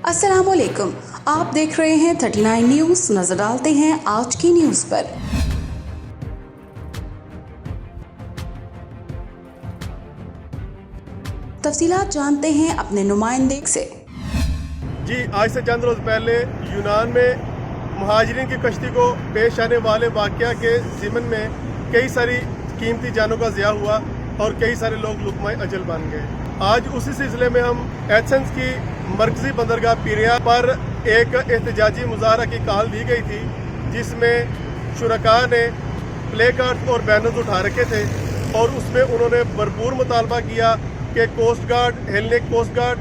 अस्सलाम वालेकुम, आप देख रहे हैं 39 न्यूज़। नजर डालते हैं आज की न्यूज़ पर। तफसीलात जानते हैं अपने नुमाइंदे से। जी, आज से चंद रोज़ पहले यूनान में महाजरीन की कश्ती को पेश आने वाले वाक़या के ज़िमन में कई सारी कीमती जानों का ज़िया हुआ और कई सारे लोग लुक़मा अजल बन गए। आज उसी सिलसिले में हम एथेंस की मरकज़ी बंदरगाह पीरिया पर एक एहतजाजी मुज़ाहरा की कॉल दी गई थी, जिसमें शुरका ने प्ले कार्ड और बैनर्स उठा रखे थे और उसमें उन्होंने भरपूर मुतालबा किया कि coast guard, Hellenic coast guard,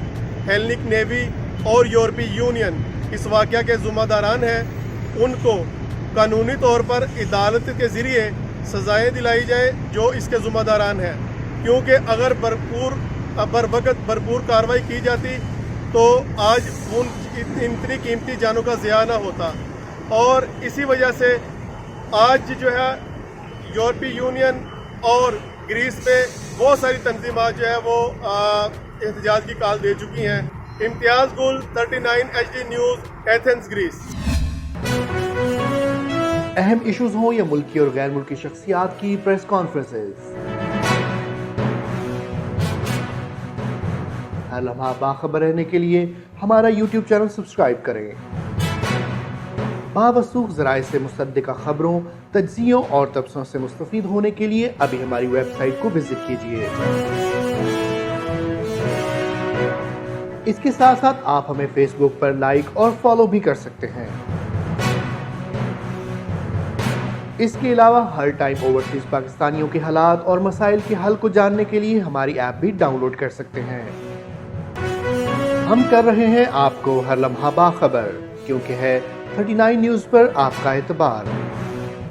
Hellenic navy और यूरोपीय यूनियन इस वाक़या के ज़िम्मेदारान हैं, उनको कानूनी तौर पर अदालत के ज़रिए सज़ाएँ दिलाई जाए जो इसके ज़िम्मेदारान हैं, क्योंकि अगर बर वक़्त भरपूर कार्रवाई की जाती तो आज इतनी कीमती जानों का ज़िया ना होता। और इसी वजह से आज जो है यूरोपीय यूनियन और ग्रीस में बहुत सारी तंजीमात जो है वो एहतजाज की कॉल दे चुकी हैं। इम्तियाज़ गुल, 39 HD न्यूज़, एथेंस, ग्रीस। अहम इश्यूज हों या मुल्की और गैर मुल्की शख्सियात की प्रेस कॉन्फ्रेंसेस, हर लम्हा बाखबर रहने के लिए हमारा YouTube चैनल सब्सक्राइब करें। बावसूख ज़राए से मुसद्दिक़ा खबरों, तज्ज़ियों और तबसरों से मुस्तफ़ीद होने के लिए अभी हमारी वेबसाइट को विजिट कीजिए। इसके साथ साथ आप हमें फेसबुक पर लाइक और फॉलो भी कर सकते हैं। इसके अलावा हर टाइम ओवरसीज पाकिस्तानियों के हालात और मसाइल के हल को जानने के लिए हमारी ऐप भी डाउनलोड कर सकते हैं। हम कर रहे हैं आपको हर लम्हा बाखबर, क्योंकि है 39 न्यूज़ पर आपका एतबार।